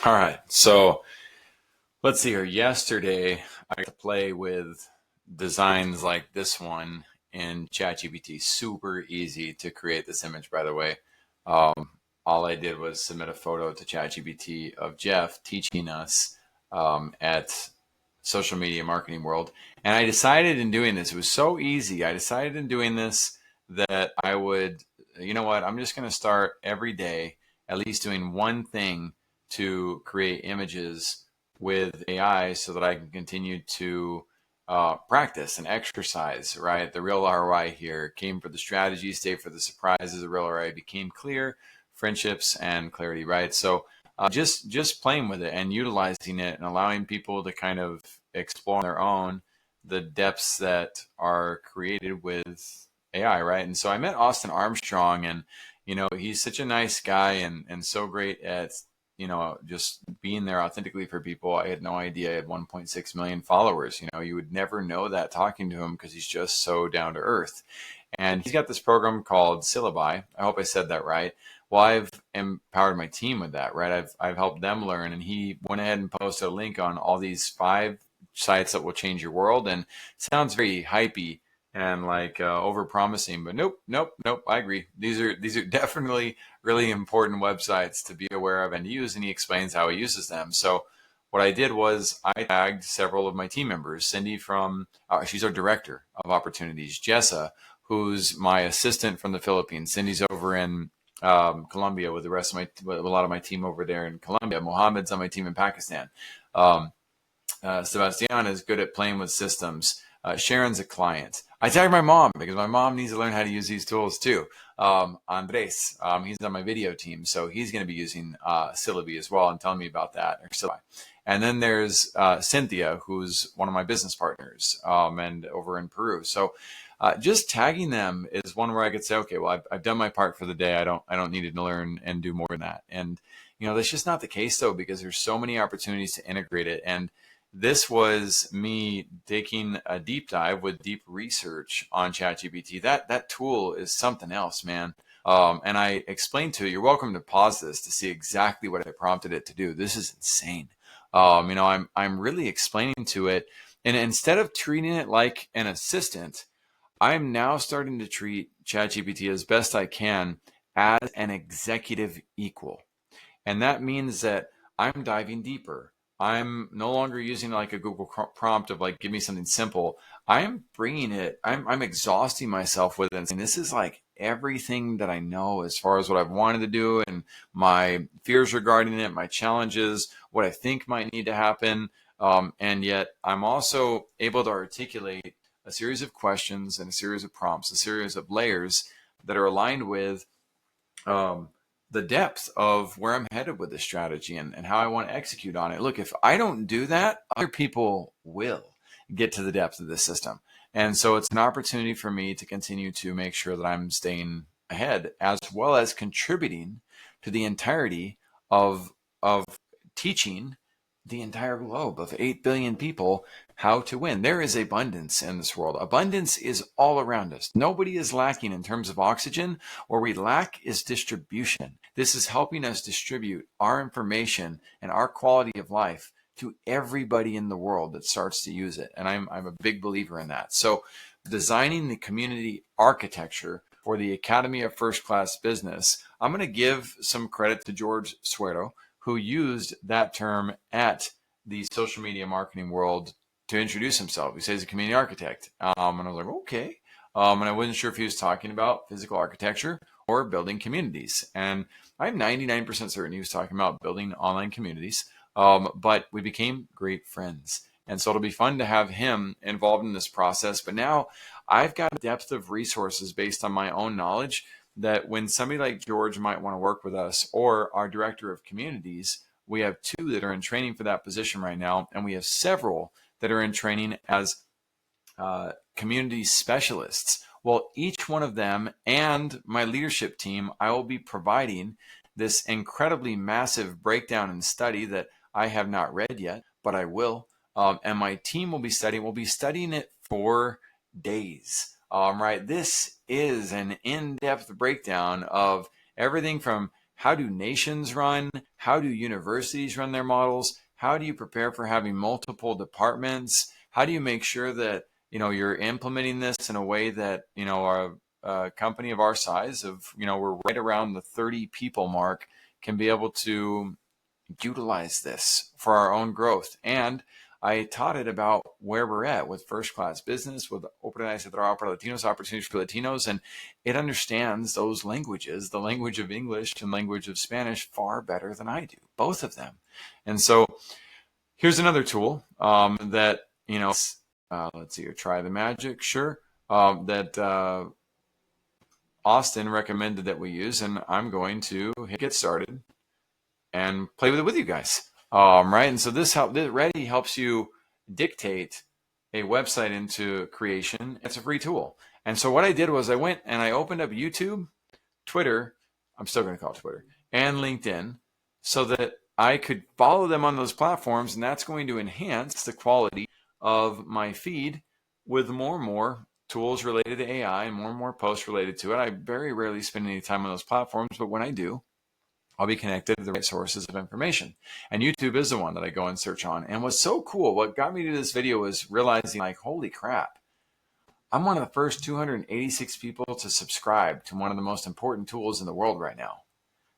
All right. So let's see here. Yesterday, I got to play with designs like this one in ChatGPT. Super easy to create this image, by the way. Um, all I did was submit a photo to ChatGPT of Jeff teaching us at Social Media Marketing World. And I decided in doing this, it was so easy. I decided in doing this that I would, you know what, I'm just going to start every day at least doing one thing to create images with AI so that I can continue to practice and exercise, right? The real ROI here came for the strategy, stay for the surprises. The real ROI became clear, friendships and clarity, right? So just playing with it and utilizing it and allowing people to kind of explore on their own the depths that are created with AI, right? And so I met Austin Armstrong, and he's such a nice guy and so great at just being there authentically for people. I had no idea I had 1.6 million followers. You would never know that talking to him because he's just so down to earth. And he's got this program called Syllabi. I hope I said that right. Well, I've empowered my team with that, right? I've helped them learn, and he went ahead and posted a link on all these 5 sites that will change your world, and it sounds very hypey and like over promising, but nope. I agree. These are definitely really important websites to be aware of and use, and he explains how he uses them. So what I did was I tagged several of my team members. Cindy from she's our director of opportunities. Jessa, who's my assistant from the Philippines. Cindy's over in Colombia with the rest of with a lot of my team over there in Colombia. Mohammed's on my team in Pakistan. Um, Sebastian is good at playing with systems. Sharon's a client. I tagged my mom because my mom needs to learn how to use these tools too. Andres, he's on my video team, so he's going to be using Syllabi as well and telling me about that. Or Syllabi. And then there's Cynthia, who's one of my business partners and over in Peru. So just tagging them is one where I could say, okay, well, I've done my part for the day. I don't need to learn and do more than that. And that's just not the case though, because there's so many opportunities to integrate it. And this was me taking a deep dive with deep research on ChatGPT. That tool is something else, man. And I explained to it, you're welcome to pause this to see exactly what I prompted it to do. This is insane. I'm really explaining to it, and instead of treating it like an assistant, I'm now starting to treat ChatGPT as best I can as an executive equal. And that means that I'm diving deeper. I'm no longer using like a Google prompt of like, give me something simple. I'm bringing it, I'm exhausting myself with it and saying, this is like everything that I know as far as what I've wanted to do and my fears regarding it, my challenges, what I think might need to happen. And yet I'm also able to articulate a series of questions and a series of prompts, a series of layers that are aligned with um, the depth of where I'm headed with this strategy and how I want to execute on it. Look, if I don't do that, other people will get to the depth of this system. And so it's an opportunity for me to continue to make sure that I'm staying ahead as well as contributing to the entirety of teaching the entire globe of 8 billion people how to win. There is abundance in this world. Abundance is all around us. Nobody is lacking in terms of oxygen. Where we lack is distribution. This is helping us distribute our information and our quality of life to everybody in the world that starts to use it. And I'm a big believer in that. So designing the community architecture for the Academy of First Class Business, I'm going to give some credit to George Suero, who used that term at the social media marketing world to introduce himself. He says he's a community architect. And I was like, okay. And I wasn't sure if he was talking about physical architecture or building communities. And I'm 99% certain he was talking about building online communities. But we became great friends. And so it'll be fun to have him involved in this process. But now I've got a depth of resources based on my own knowledge that when somebody like George might want to work with us or our director of communities, we have 2 that are in training for that position right now. And we have several that are in training as community specialists. Well, each one of them and my leadership team, I will be providing this incredibly massive breakdown and study that I have not read yet, but I will. And my team will be studying. We'll be studying it for days. Right. This is an in-depth breakdown of everything from how do nations run? How do universities run their models? How do you prepare for having multiple departments? How do you make sure that you're implementing this in a way that a company of our size we're right around the 30 people mark can be able to utilize this for our own growth. And I taught it about where we're at with first class business, with Oportunidades para Latinos, opportunities for Latinos, and it understands those languages, the language of English and language of Spanish, far better than I do, both of them. And so here's another tool that, let's see here, try the magic, sure, that Austin recommended that we use, and I'm going to get started and play with it with you guys. Right. And so this Ready helps you dictate a website into creation. It's a free tool. And so what I did was I went and I opened up YouTube, Twitter, I'm still going to call it Twitter, and LinkedIn so that I could follow them on those platforms. And that's going to enhance the quality of my feed with more and more tools related to AI and more posts related to it. I very rarely spend any time on those platforms, but when I do, I'll be connected to the right sources of information. And YouTube is the one that I go and search on. And what's so cool, what got me to this video was realizing, like, holy crap, I'm one of the first 286 people to subscribe to one of the most important tools in the world right now.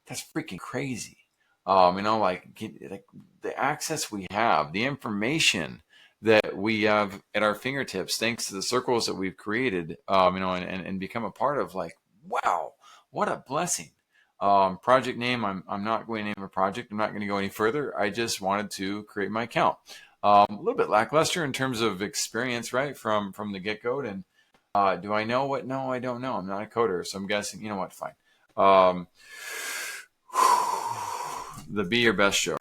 That's freaking crazy. Like the access we have, the information that we have at our fingertips, thanks to the circles that we've created, and become a part of, like, wow, what a blessing. Project name, I'm not going to name a project. I'm not going to go any further. I just wanted to create my account. A little bit lackluster in terms of experience, right, from the get-go. And do I know what? No, I don't know. I'm not a coder, so I'm guessing, you know what, fine. The Be Your Best Show.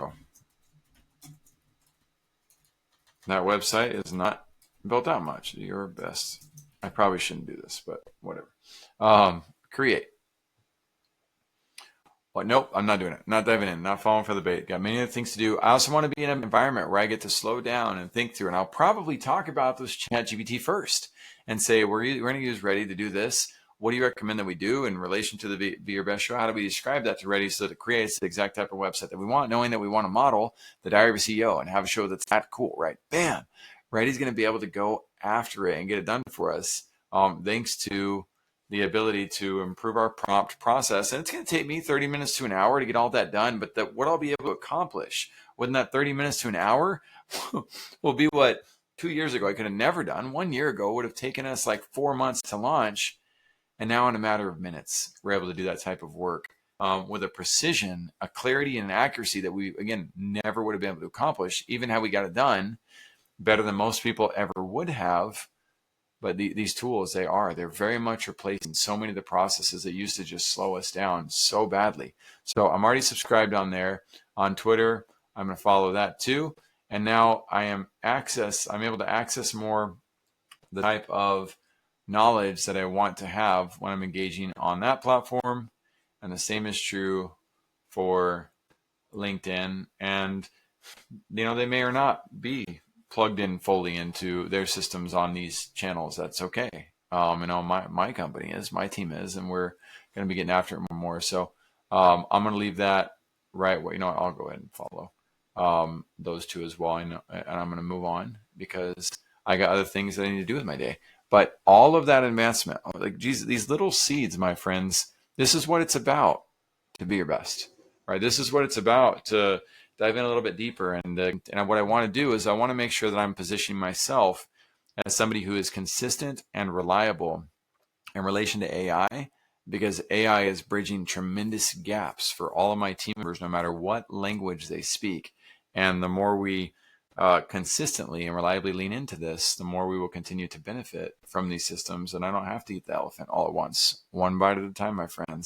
That website is not built out much. Your best. I probably shouldn't do this, but whatever. Create. Well, nope, I'm not doing it. Not diving in, not falling for the bait. Got many other things to do. I also want to be in an environment where I get to slow down and think through. And I'll probably talk about this ChatGPT first and say, we're going to use Ready to do this. What do you recommend that we do in relation to the Be Your Best Show? How do we describe that to Ready so that it creates the exact type of website that we want, knowing that we want to model the Diary of a CEO and have a show that's that cool, right? Bam! Ready's going to be able to go after it and get it done for us, thanks to the ability to improve our prompt process. And it's going to take me 30 minutes to an hour to get all that done. But what I'll be able to accomplish within that 30 minutes to an hour will be what 2 years ago I could have never done. 1 year ago would have taken us like 4 months to launch. And now in a matter of minutes, we're able to do that type of work with a precision, a clarity, and an accuracy that we, again, never would have been able to accomplish, even how we got it done better than most people ever would have. But these tools, they're very much replacing so many of the processes that used to just slow us down so badly. So I'm already subscribed on there. On Twitter, I'm going to follow that too. And now I'm able to access more the type of knowledge that I want to have when I'm engaging on that platform. And the same is true for LinkedIn. And, they may or not be plugged in fully into their systems on these channels. That's okay. My company is, my team is, and we're going to be getting after it more. So I'm going to leave that right where, I'll go ahead and follow those two as well. And I'm going to move on because I got other things that I need to do with my day. But all of that advancement, like, geez, these little seeds, my friends, this is what it's about to be your best, right? This is what it's about to dive in a little bit deeper. And what I want to do is I want to make sure that I'm positioning myself as somebody who is consistent and reliable in relation to AI, because AI is bridging tremendous gaps for all of my team members, no matter what language they speak. And the more we consistently and reliably lean into this, the more we will continue to benefit from these systems. And I don't have to eat the elephant all at once, one bite at a time, my friends.